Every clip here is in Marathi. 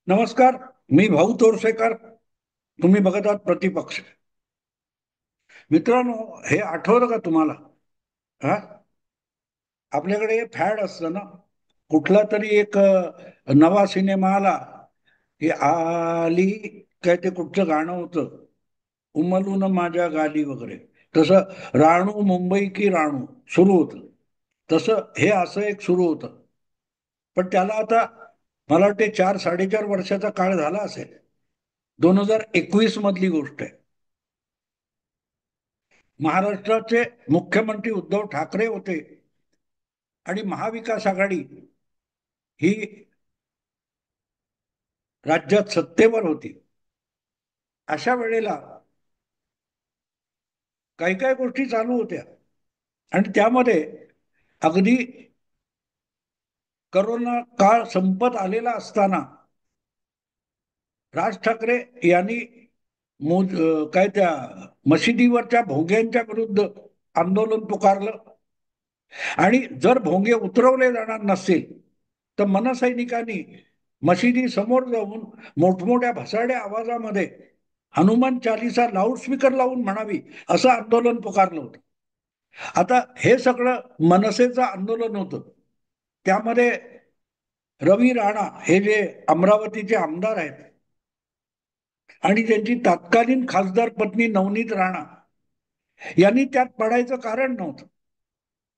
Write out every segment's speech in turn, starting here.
नमस्कार. मी भाऊ तोरसेकर. तुम्ही बघत आहात प्रतिपक्ष. मित्रांनो, हे आठवतं का तुम्हाला? हा, आपल्याकडे हे फॅड असतं ना. कुठला तरी एक नवा सिनेमा आला की आली, काय ते कुठचं गाणं होतं, उमलून माझ्या गाली वगैरे. तसं राणू मुंबई की राणू सुरू होतं. तसं हे असं एक सुरू होतं. पण त्याला आता मला वाटते 4-4.5 वर्षाचा काळ झाला असेल. 2021 मधली गोष्ट आहे. महाराष्ट्राचे मुख्यमंत्री उद्धव ठाकरे होते आणि महाविकास आघाडी ही राज्यात सत्तेवर होती. अशा वेळेला काही काही गोष्टी चालू होत्या आणि त्यामध्ये अगदी करोना काळ संपत आलेला असताना राज ठाकरे यांनी काय त्या मशिदीवरच्या भोंग्यांच्या विरुद्ध आंदोलन पुकारलं. आणि जर भोंगे उतरवले जाणार नसतील तर मनसैनिकांनी मशिदी समोर जाऊन मोठमोठ्या भसाड्या आवाजामध्ये हनुमान चालिसा लाऊडस्पीकर लावून म्हणावी असं आंदोलन पुकारलं होतं. आता हे सगळं मनसेचं आंदोलन होतं. त्यामध्ये रवी राणा हे जे अमरावतीचे आमदार आहेत आणि त्यांची तत्कालीन खासदार पत्नी नवनीत राणा यांनी त्यात पडायचं कारण नव्हतं.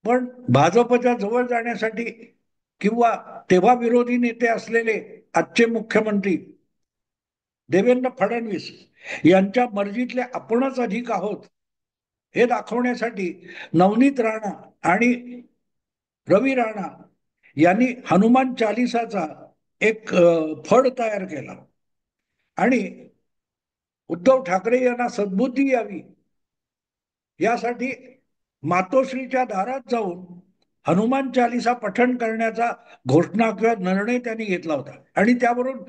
पण भाजपच्या जवळ जाण्यासाठी किंवा तेव्हा विरोधी नेते असलेले आजचे मुख्यमंत्री देवेंद्र फडणवीस यांच्या मर्जीतले आपणच अधिक आहोत हे दाखवण्यासाठी नवनीत राणा आणि रवी राणा यांनी हनुमान चालिसाचा एक फड तयार केला आणि उद्धव ठाकरे यांना सद्बुद्धी यावी यासाठी मातोश्रीच्या दारात जाऊन हनुमान चालिसा पठण करण्याचा घोषणा किंवा निर्णय त्यांनी घेतला होता आणि त्यावरून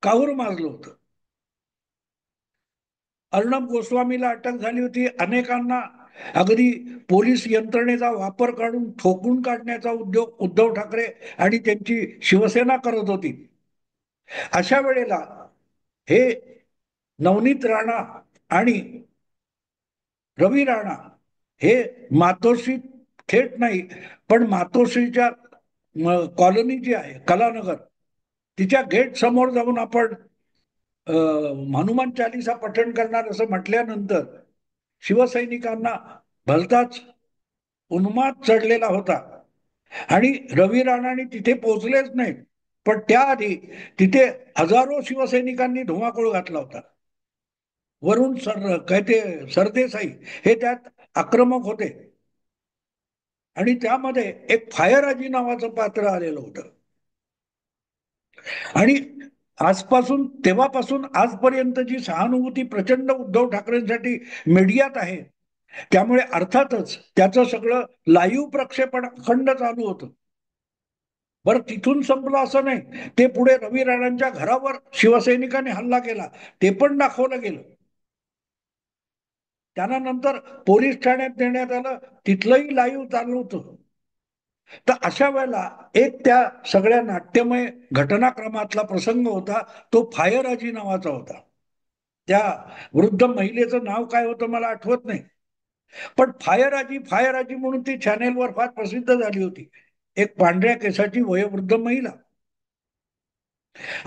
काहूर माजलं होतं. अर्णब गोस्वामीला अटक झाली होती. अनेकांना अगदी पोलीस यंत्रणेचा वापर करून ठोकून काढण्याचा उद्योग उद्धव ठाकरे आणि त्यांची शिवसेना करत होती. अशा वेळेला हे नवनीत राणा आणि रवी राणा हे मातोश्री थेट नाही, पण मातोश्रीच्या कॉलनी जी आहे कलानगर तिच्या गेट समोर जाऊन आपण हनुमान चालिसा पठण करणार असं म्हटल्यानंतर शिवसैनिकांना भलताच उन्माद चढलेला होता आणि रवी राणाने तिथे पोहोचलेच नाही. पण त्याआधी तिथे हजारो शिवसैनिकांनी धुमाकूळ घातला होता. वरून काय ते सरदेसाई हे त्यात आक्रमक होते आणि त्यामध्ये एक फायरआजी नावाचं पात्र आलेलं होतं. आणि आजपासून तेव्हापासून आजपर्यंतची सहानुभूती प्रचंड उद्धव ठाकरेंसाठी मीडियात आहे. त्यामुळे अर्थातच त्याचं सगळं लाईव्ह प्रक्षेपण अखंड चालू होतं. बरं, तिथून संपलं असं नाही, ते पुढे रवी राणांच्या घरावर शिवसैनिकांनी हल्ला केला ते पण दाखवलं गेलं. त्यांना नंतर पोलीस ठाण्यात नेण्यात आलं, तिथलंही लाईव्ह चालू होतं. तर अशा वेळेला एक त्या सगळ्या नाट्यमय घटनाक्रमातला प्रसंग होता तो फायरआजी नावाचा होता. त्या वृद्ध महिलेचं नाव काय होतं मला आठवत नाही, पण फायरआजी फायरआजी म्हणून ती चॅनेलवर फार प्रसिद्ध झाली होती. एक पांढऱ्या केसाची वयोवृद्ध महिला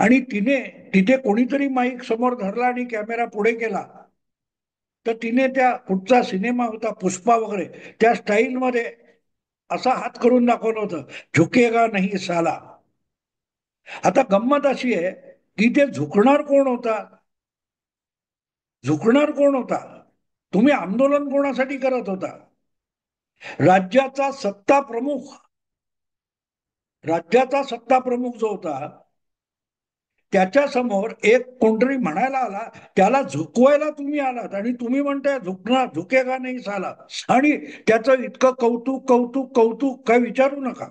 आणि तिने तिथे कोणीतरी माईक समोर धरला आणि कॅमेरा पुढे केला. तर तिने त्या कुठचा सिनेमा होता पुष्पा वगैरे त्या स्टाईलमध्ये असा हात करून दाखवलं होतं, झुकेगा नाही साला. आता गंमत अशी आहे की ते झुकणार कोण होता? झुकणार कोण होता? तुम्ही आंदोलन कोणासाठी करत होता? राज्याचा सत्ता प्रमुख राज्याचा सत्ता प्रमुख जो होता त्याच्या समोर एक कोणतरी म्हणायला आला, त्याला झुकवायला तुम्ही आलात आणि तुम्ही म्हणताय झुकणार झुकेगा नाही साला. आणि त्याचं इतकं कौतुक कौतुक कौतुक काय विचारू नका.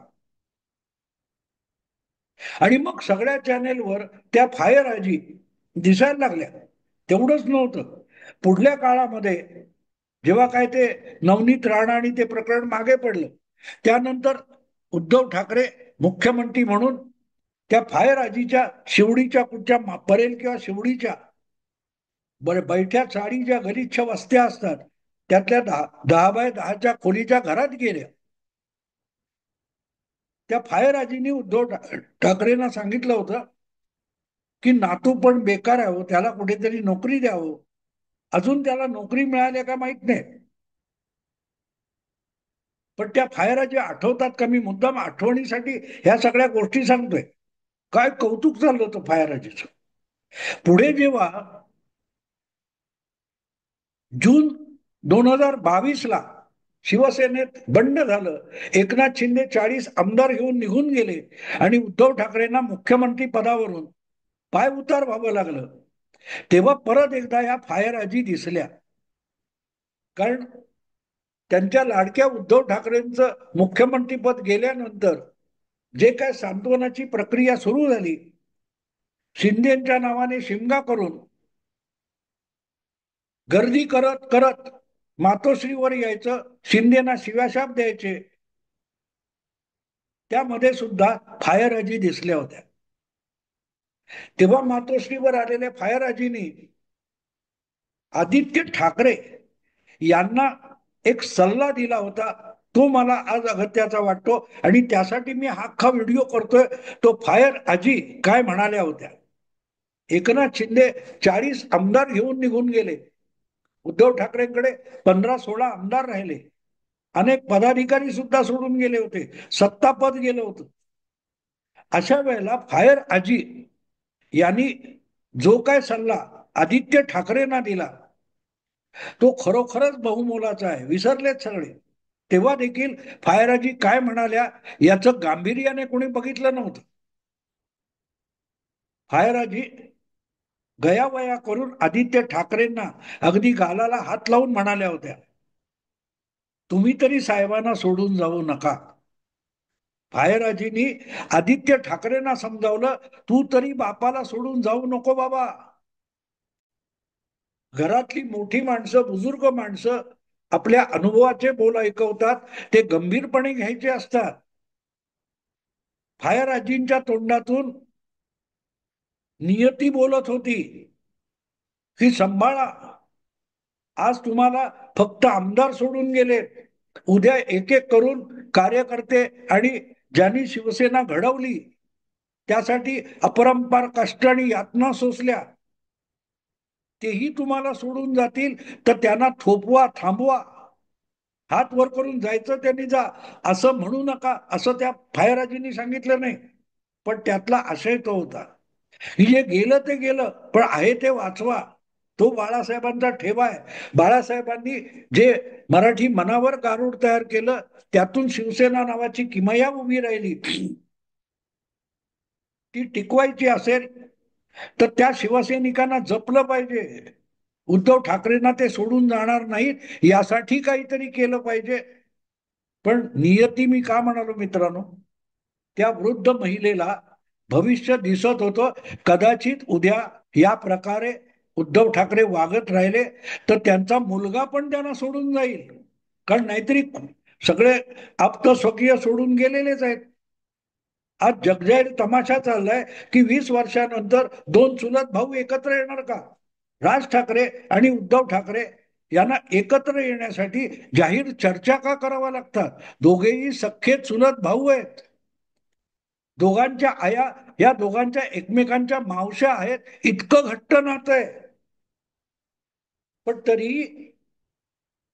आणि मग सगळ्या चॅनेलवर त्या फायरआजी दिसायला लागल्या. तेवढंच नव्हतं, पुढल्या काळामध्ये जेव्हा काय ते नवनीत राणा आणि ते प्रकरण मागे पडलं त्यानंतर उद्धव ठाकरे मुख्यमंत्री म्हणून त्या फायर आजीच्या शिवडीच्या कुठच्या परेल किंवा शिवडीच्या बरं बैठ्या चाळीच्या गलिच्छ वस्त्या असतात, त्यातल्या 10 बाय 10च्या खोलीच्या घरात गेल्या. त्या फायर आजीनी उद्धव ठाकरेंना सांगितलं होतं की नातू पण बेकार आहे हो, त्याला कुठेतरी नोकरी द्यावं. अजून त्याला नोकरी मिळाली का माहित नाही, पण त्या फायर आजी आठवतात का? मी मुद्दाम आठवणीसाठी ह्या सगळ्या गोष्टी सांगतोय. काय कौतुक चाललं होतं फायर आजीचं. पुढे जेव्हा जून 2022ला शिवसेनेत बंड झालं, एकनाथ शिंदे 40 आमदार घेऊन निघून गेले आणि उद्धव ठाकरेंना मुख्यमंत्री पदावरून पाय उतार व्हावं लागलं, तेव्हा परत एकदा या फायर आजी दिसल्या. कारण त्यांच्या लाडक्या उद्धव ठाकरेंचं मुख्यमंत्रीपद गेल्यानंतर जे काय सांत्वनाची प्रक्रिया सुरू झाली, शिंदेच्या नावाने शिमगा करून गर्दी करत करत मातोश्रीवर यायचं, शिंदेना शिव्याशाप द्यायचे, त्यामध्ये सुद्धा फायर आजी दिसल्या होत्या. तेव्हा मातोश्रीवर आलेल्या फायर आजीनी आदित्य ठाकरे यांना एक सल्ला दिला होता, तो मला आज अगत्याचा वाटतो आणि त्यासाठी मी हा अख्खा व्हिडिओ करतोय. तो फायर आजी काय म्हणाल्या होत्या. एकनाथ शिंदे 40 आमदार घेऊन निघून गेले, उद्धव ठाकरेंकडे 15-16 आमदार राहिले, अनेक पदाधिकारी सुद्धा सोडून गेले होते, सत्तापद गेलं होतं. अशा वेळेला फायर आजी यांनी जो काय सल्ला आदित्य ठाकरेंना दिला, तो खरोखरच बहुमोलाचा आहे, विसरलेत सगळे. तेव्हा देखील फायराजी काय म्हणाल्या याचं गांभीर्याने कोणी बघितलं नव्हतं. फायराजी गयावया करून आदित्य ठाकरेंना अगदी गालाला हात लावून म्हणाल्या होत्या, तुम्ही तरी साहेबांना सोडून जाऊ नका. फायराजींनी आदित्य ठाकरेंना समजावलं, तू तरी बापाला सोडून जाऊ नको बाबा. घरातली मोठी माणसं, बुजुर्ग माणसं आपल्या अनुभवाचे बोल ऐकवतात, ते गंभीरपणे घ्यायचे असतात. फायर आजींच्या तोंडातून नियती बोलत होती की सांभाळा, आज तुम्हाला फक्त आमदार सोडून गेले, उद्या एक एक करून कार्यकर्ते आणि ज्यांनी शिवसेना घडवली, त्यासाठी अपरंपार कष्ट आणि यातना सोसल्या, तेही तुम्हाला सोडून जातील, तर त्यांना थोपवा, थांबवा, हात वर करून जायचं त्यांनी जा, असं म्हणू नका, असं त्या फायराजींनी सांगितलं नाही. पण त्यातला आशय तो होता की जे गेलं ते गेलं, पण आहे ते वाचवा. तो बाळासाहेबांचा ठेवा आहे. बाळासाहेबांनी जे मराठी मनावर गारुड तयार केलं, त्यातून शिवसेना नावाची किमया उभी राहिली, ती टिकवायची असेल तर त्या शिवसैनिकांना जपलं पाहिजे. उद्धव ठाकरेंना ते सोडून जाणार नाहीत, यासाठी काहीतरी केलं पाहिजे. पण नियती, मी का म्हणालो मित्रांनो, त्या वृद्ध महिलेला भविष्य दिसत होतं, कदाचित उद्या या प्रकारे उद्धव ठाकरे वागत राहिले तर त्यांचा मुलगा पण त्यांना सोडून जाईल. कारण नाहीतरी सगळे आप्त स्वकीय सोडून गेलेलेच आहेत. आज जगजाहीर तमाशा चाललाय की 20 वर्षानंतर दोन चुलत भाऊ एकत्र येणार का? राज ठाकरे आणि उद्धव ठाकरे यांना एकत्र येण्यासाठी जाहीर चर्चा का कराव्या लागतात? दोघेही सख्खे चुलत भाऊ आहेत. दोघांच्या आया या दोघांच्या एकमेकांच्या मावश्या आहेत, इतकं घट्ट नातं आहे. पण तरी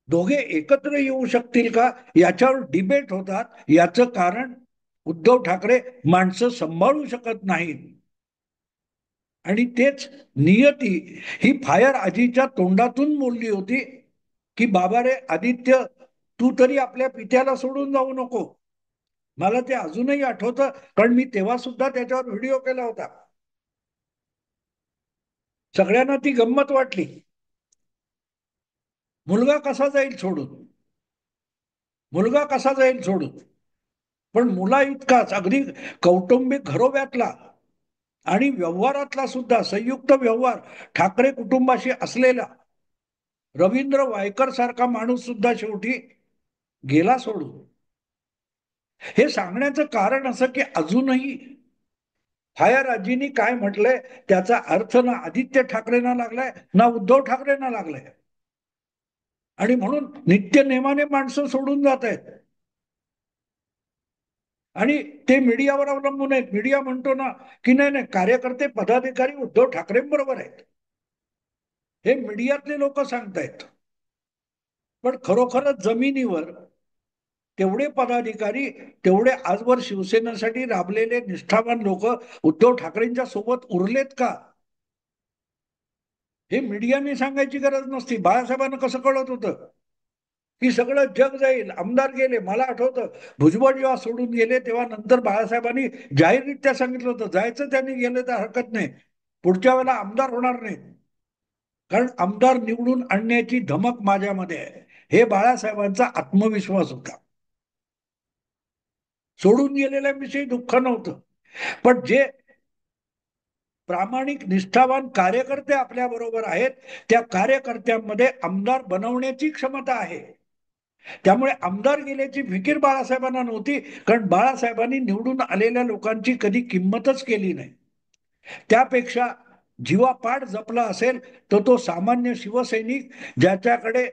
दोघे एकत्र येऊ शकतील का याच्यावर डिबेट होतात. याचं कारण उद्धव ठाकरे माणसं सांभाळू शकत नाहीत. आणि तेच नियती ही फायर आजीच्या तोंडातून बोलली होती की बाबा रे आदित्य, तू तरी आपल्या पित्याला सोडून जाऊ नको. मला ते अजूनही आठवतं, कारण मी तेव्हा सुद्धा त्याच्यावर व्हिडिओ केला होता. सगळ्यांना ती गंमत वाटली. मुलगा कसा जाईल सोडून, मुलगा कसा जाईल सोडून. पण मुला इतकाच अगदी कौटुंबिक घरोब्यातला आणि व्यवहारातला सुद्धा संयुक्त व्यवहार ठाकरे कुटुंबाशी असलेला रवींद्र वायकर सारखा माणूस सुद्धा शेवटी गेला सोडून. हे सांगण्याचं कारण असं की अजूनही फायर आजीनी काय म्हटलंय त्याचा अर्थ ना आदित्य ठाकरेंना लागलाय ना उद्धव ठाकरेंना लागलाय. आणि म्हणून नित्य नेमाने माणसं सोडून जात आहेत. आणि ते मीडियावर अवलंबून आहेत. मीडिया म्हणतो ना की नाही नाही कार्यकर्ते पदाधिकारी उद्धव ठाकरेंबरोबर आहेत, हे मीडियातले लोक सांगतायत. पण खरोखरच जमिनीवर तेवढे पदाधिकारी, तेवढे आजवर शिवसेनेसाठी राबलेले निष्ठावान लोक उद्धव ठाकरेंच्या सोबत उरलेत का, हे मीडियाने सांगायची गरज नसती. बाळासाहेबांना कसं कळत होतं की सगळं जग जाईल, आमदार गेले. मला आठवतं भुजबळ जेव्हा सोडून गेले तेव्हा नंतर बाळासाहेबांनी जाहीररित्या सांगितलं होतं जायचं त्यांनी गेलं तर हरकत नाही, पुढच्या वेळेला आमदार होणार नाही, कारण आमदार निवडून आणण्याची धमक माझ्यामध्ये आहे. हे बाळासाहेबांचा आत्मविश्वास होता. सोडून गेलेल्याविषयी दुःख नव्हतं, पण जे प्रामाणिक निष्ठावान कार्यकर्ते आपल्या बरोबर आहेत त्या कार्यकर्त्यांमध्ये आमदार बनवण्याची क्षमता आहे. त्यामुळे आमदार गेल्याची फिकीर बाळासाहेबांना नव्हती, कारण बाळासाहेबांनी निवडून आलेल्या लोकांची कधी किंमतच केली नाही. त्यापेक्षा जीवापाड जपला असेल तर तो सामान्य शिवसैनिक ज्याच्याकडे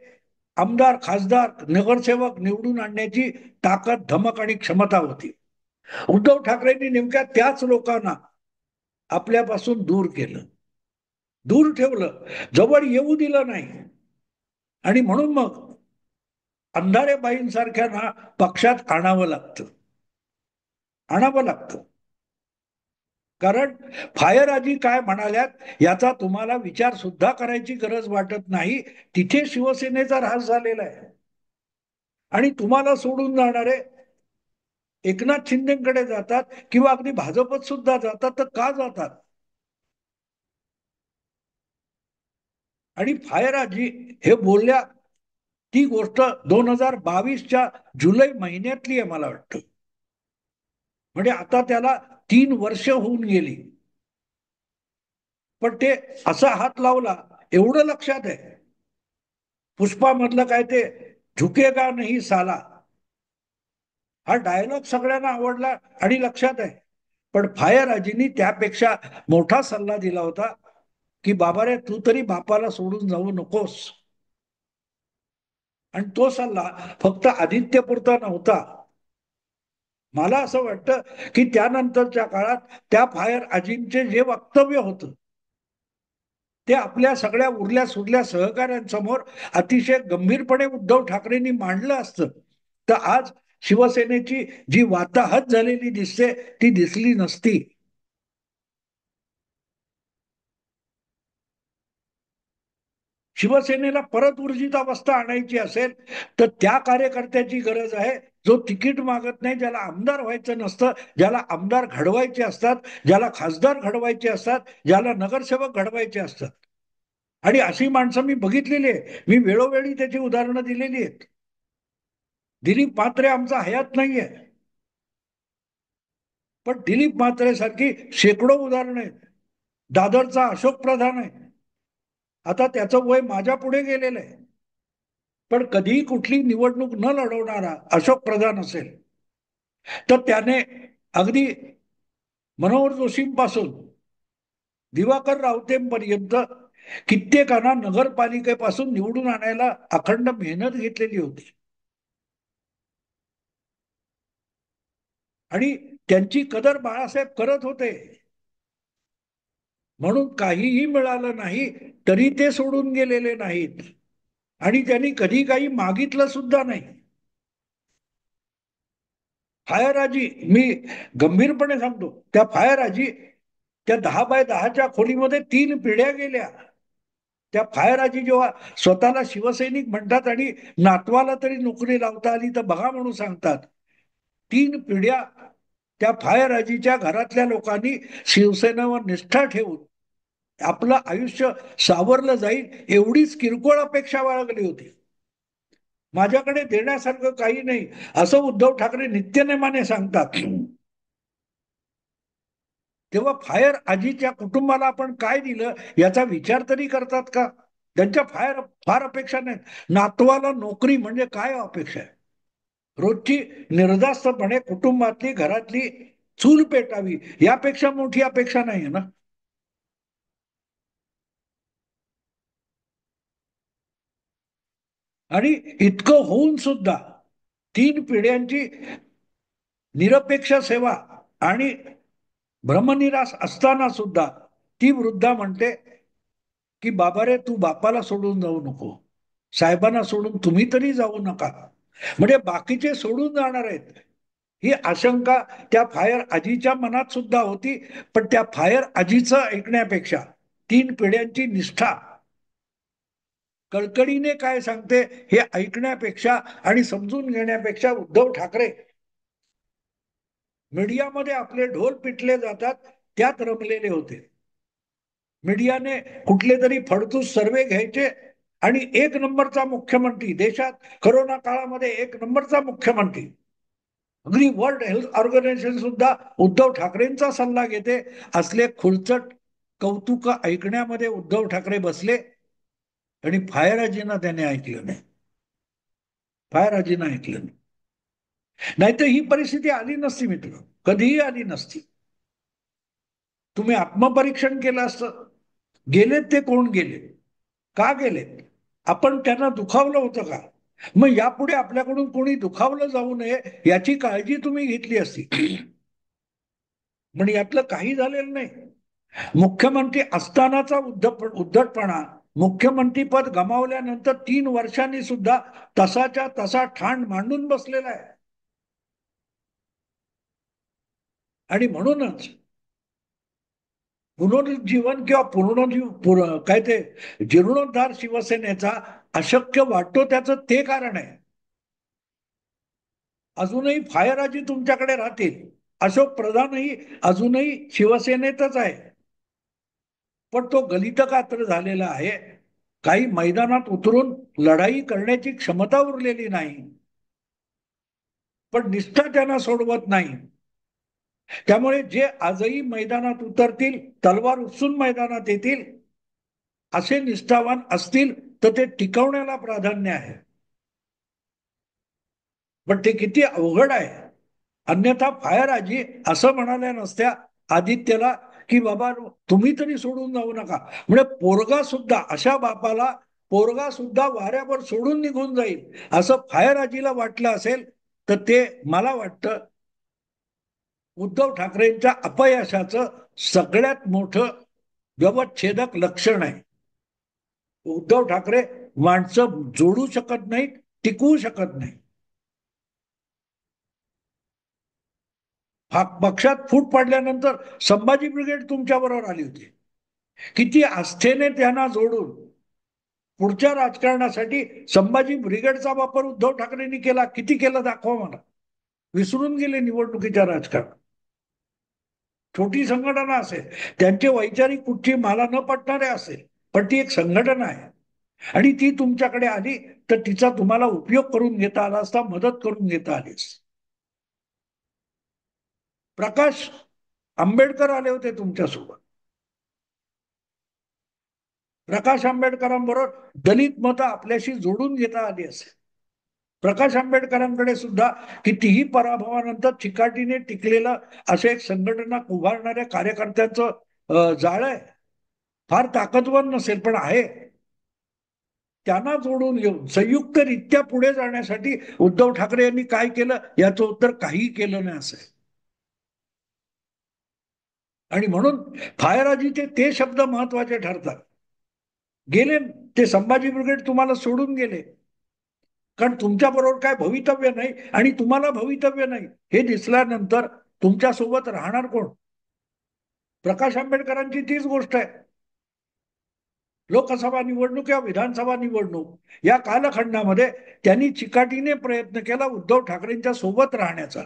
आमदार खासदार नगरसेवक निवडून आणण्याची ताकद धमक आणि क्षमता होती. उद्धव ठाकरेंनी नेमक्या त्याच लोकांना आपल्यापासून दूर केलं, दूर ठेवलं, जवळ येऊ दिलं नाही. आणि म्हणून मग अंधारे बाईंसारख्यांना पक्षात आणावं लागतं, आणावं लागतं. कारण फायर आजी काय म्हणाल्यात याचा तुम्हाला विचार सुद्धा करायची गरज वाटत नाही. तिथे शिवसेनेचा ऱ्हास झालेला आहे. आणि तुम्हाला सोडून जाणारे एकनाथ शिंदेकडे जातात किंवा अगदी भाजपत सुद्धा जातात, तर का जातात? आणि फायर आजी हे बोलल्या ती गोष्ट 2022च्या जुलै महिन्यातली आहे मला वाटतं. म्हणजे आता त्याला 3 वर्ष होऊन गेली. पण ते असा हात लावला एवढं लक्षात आहे. पुष्पामधलं काय ते झुकेगा नाही साला, हा डायलॉग सगळ्यांना आवडला आणि लक्षात आहे. पण फायर आजीनी त्यापेक्षा मोठा सल्ला दिला होता की बाबा रे तू तरी बापाला सोडून जाऊ नकोस. आणि तो सल्ला फक्त आदित्यपुरता नव्हता. मला असं वाटतं की त्यानंतरच्या काळात त्या फायर आजींचे जे वक्तव्य होतं ते आपल्या सगळ्या उरल्या सुरल्या सहकाऱ्यांसमोर अतिशय गंभीरपणे उद्धव ठाकरेंनी मांडलं असतं तर आज शिवसेनेची जी वाताहत झालेली दिसते ती दिसली नसती. शिवसेनेला परत ऊर्जित अवस्था आणायची असेल तर त्या कार्यकर्त्याची गरज आहे जो तिकीट मागत नाही, ज्याला आमदार व्हायचं नसतं, ज्याला आमदार घडवायचे असतात, ज्याला खासदार घडवायचे असतात, ज्याला नगरसेवक घडवायचे असतात. आणि अशी माणसं मी बघितलेली आहे, मी वेळोवेळी त्याची उदाहरणं दिलेली आहेत. दिलीप म्हात्रे आमचा हयात नाहीये, पण दिलीप म्हात्रे सारखी शेकडो उदाहरणं आहेत. दादरचा अशोक प्रधान आहे, आता त्याचं वय माझ्या पुढे गेलेलं आहे, पण कधीही कुठली निवडणूक न लढवणारा अशोक प्रधान असेल तर त्याने अगदी मनोहर जोशींपासून दिवाकर रावतेंपर्यंत कित्येकांना नगरपालिकेपासून निवडून आणायला अखंड मेहनत घेतलेली होती. आणि त्यांची कदर बाळासाहेब करत होते. म्हणून काहीही मिळालं नाही तरी ते सोडून गेलेले नाहीत. आणि त्यांनी कधी काही मागितलं सुद्धा नाही. फायर आजी, मी गंभीरपणे सांगतो, त्या फायर आजी त्या 10 बाय 10च्या खोलीमध्ये 3 पिढ्या गेल्या. त्या फायर आजी जेव्हा स्वतःला शिवसैनिक म्हणतात आणि नातवाला तरी नोकरी लावता आली तर बघा म्हणून सांगतात. 3 पिढ्या त्या फायर आजीच्या घरातल्या लोकांनी शिवसेनेवर निष्ठा ठेवून आपलं आयुष्य सावरलं जाईल एवढीच किरकोळ अपेक्षा बाळगली होती. माझ्याकडे देण्यासारखं काही नाही असं उद्धव ठाकरे नित्यनेमाने सांगतात. तेव्हा फायर आजीच्या कुटुंबाला आपण काय दिलं याचा विचार तरी करतात का? त्यांच्या फार अपेक्षा नाहीत. नातवाला नोकरी म्हणजे काय अपेक्षा आहे? रोजची निर्धास्तपणे कुटुंबातली घरातली चूल पेटावी यापेक्षा मोठी अपेक्षा नाही ना. आणि इतकं होऊन सुद्धा 3 पिढ्यांची निरपेक्ष सेवा आणि भ्रमनिरास असताना सुद्धा ती वृद्धा म्हणते की बाबा रे, तू बापाला सोडून जाऊ नको, साहेबांना सोडून तुम्ही तरी जाऊ नका. म्हणजे बाकीचे सोडून जाणार आहेत ही आशंका त्या फायर आजीच्या मनात सुद्धा होती. पण त्या फायर आजीचं ऐकण्यापेक्षा 3 पिढ्यांची निष्ठा कळकळीने काय सांगते हे ऐकण्यापेक्षा आणि समजून घेण्यापेक्षा उद्धव ठाकरे मीडियामध्ये आपले ढोल पिटले जातात त्यात रमलेले होते. मीडियाने कुठले तरी फडतूस सर्वे घ्यायचे आणि 1 नंबरचा मुख्यमंत्री, देशात करोना काळामध्ये 1 नंबरचा मुख्यमंत्री, अगदी वर्ल्ड हेल्थ ऑर्गनायझेशन सुद्धा उद्धव ठाकरेंचा सल्ला घेते. असले खुळचट कौतुक ऐकण्यामध्ये उद्धव ठाकरे बसले आणि फायराजींना त्याने ऐकलं नाही. फायराजींना ऐकलं नाही. नाहीतर ही परिस्थिती आली नसती मित्र, कधीही आली नसती. तुम्ही आत्मपरीक्षण केलं असतं. गेलेत ते कोण गेले, का गेलेत, आपण त्यांना दुखावलं होतं का, मग यापुढे आपल्याकडून कोणी दुखावलं जाऊ नये याची काळजी तुम्ही घेतली असती. पण यातलं काही झालेलं नाही. मुख्यमंत्री असतानाचा उद्धटपणा, मुख्यमंत्री पद गमावल्यानंतर 3 वर्षांनी सुद्धा तसाच्या तसा ठाण मांडून बसलेला आहे. आणि म्हणूनच पुनरुज्जीवन किंवा काय ते जीर्णोद्धार शिवसेनेचा अशक्य वाटतो, त्याचं ते कारण आहे. अजूनही फायराजी तुमच्याकडे राहतील, अशोक प्रधानही अजूनही शिवसेनेतच आहे, पण तो गलित कात्र झालेला आहे. काही मैदानात उतरून लढाई करण्याची क्षमता उरलेली नाही. पण निष्ठा त्यांना सोडवत नाही. त्यामुळे जे आजही मैदानात उतरतील, तलवार उचलून मैदानात येतील, असे निष्ठावान असतील तर ते टिकवण्याला प्राधान्य आहे. पण ते किती अवघड आहे. अन्यथा फायर आजी असं म्हणाल्या नसत्या आदित्यला की बाबा तुम्ही तरी सोडून जाऊ नका. म्हणजे पोरगा सुद्धा, अशा बापाला पोरगा सुद्धा वाऱ्यावर सोडून निघून जाईल असं फायर आजीला वाटलं असेल तर ते मला वाटतं उद्धव ठाकरेंच्या अपयशाचं सगळ्यात मोठं व्यवच्छेदक लक्षण आहे. उद्धव ठाकरे माणसं जोडू शकत नाहीत, टिकवू शकत नाही. पक्षात फूट पडल्यानंतर संभाजी ब्रिगेड तुमच्या बरोबर आली होती. किती आस्थेने त्यांना जोडून पुढच्या राजकारणासाठी संभाजी ब्रिगेडचा वापर उद्धव ठाकरेंनी केला. किती केला दाखवा मला. विसरून गेले निवडणुकीच्या राजकारणात. छोटी संघटना असेल, त्यांचे वैचारिक कुठची मला न पटणारे असेल, पण ती एक संघटना आहे आणि ती तुमच्याकडे आली तर तिचा तुम्हाला उपयोग करून घेता आला असता, मदत करून घेता आली असती. प्रकाश आंबेडकर आले होते तुमच्यासोबत. प्रकाश आंबेडकरांबरोबर दलित मतं आपल्याशी जोडून घेता आली असेल. प्रकाश आंबेडकरांकडे सुद्धा कितीही पराभवानंतर चिकाटीने टिकलेलं असं एक संघटना उभारणाऱ्या कार्यकर्त्यांचं जाळ आहे. फार ताकदवर नसेल पण आहे. त्यांना जोडून घेऊन संयुक्तरित्या पुढे जाण्यासाठी उद्धव ठाकरे यांनी काय केलं याचं उत्तर काही केलं नाही असं आहे. आणि म्हणून फायराजीचे ते शब्द महत्वाचे ठरतात. गेले ते संभाजी ब्रिगेड तुम्हाला सोडून गेले कारण तुमच्या बरोबर काय भवितव्य नाही आणि तुम्हाला भवितव्य नाही हे दिसल्यानंतर तुमच्या सोबत राहणार कोण. प्रकाश आंबेडकरांची तीच गोष्ट आहे. लोकसभा निवडणूक या विधानसभा निवडणूक या कालखंडामध्ये त्यांनी चिकाटीने प्रयत्न केला उद्धव ठाकरेंच्या सोबत राहण्याचा.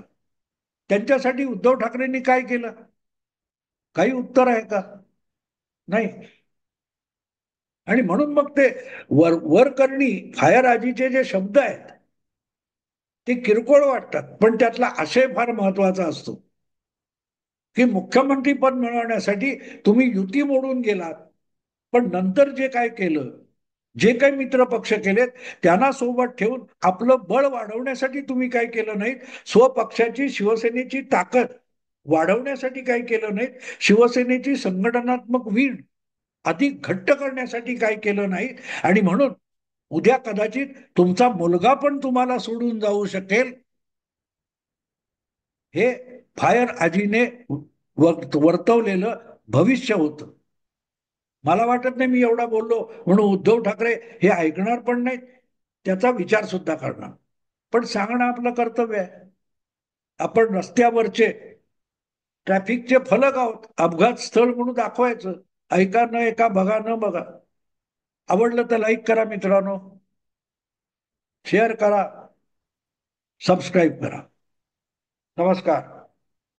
त्यांच्यासाठी उद्धव ठाकरेंनी काय केलं, काही उत्तर आहे का, नाही. आणि म्हणून मग ते वरकरणी फायर आजीचे जे शब्द आहेत ते किरकोळ वाटतात, पण त्यातला आशय फार महत्वाचा असतो की मुख्यमंत्री पद मिळवण्यासाठी तुम्ही युती मोडून गेलात, पण नंतर जे काय केलं, जे काही मित्र पक्ष केलेत त्यांना सोबत ठेवून आपलं बळ वाढवण्यासाठी तुम्ही काय केलं नाही. स्वपक्षाची शिवसेनेची ताकद वाढवण्यासाठी काही केलं नाही. शिवसेनेची संघटनात्मक वीण अधिक घट्ट करण्यासाठी काय केलं नाही. आणि म्हणून उद्या कदाचित तुमचा मुलगा पण तुम्हाला सोडून जाऊ शकेल, हे फायर आजीने वर्तवलेलं भविष्य होतं. मला वाटत नाही मी एवढा बोललो म्हणून उद्धव ठाकरे हे ऐकणार पण नाही, त्याचा विचार सुद्धा करणार. पण सांगणं आपलं कर्तव्य आहे. आपण रस्त्यावरचे ट्रॅफिकचे फलक आहोत, अपघात स्थळ म्हणून दाखवायचं. ऐका न ऐका, बघा न बघा. आवडलं तर लाईक करा मित्रांनो, शेअर करा, सबस्क्राईब करा. नमस्कार.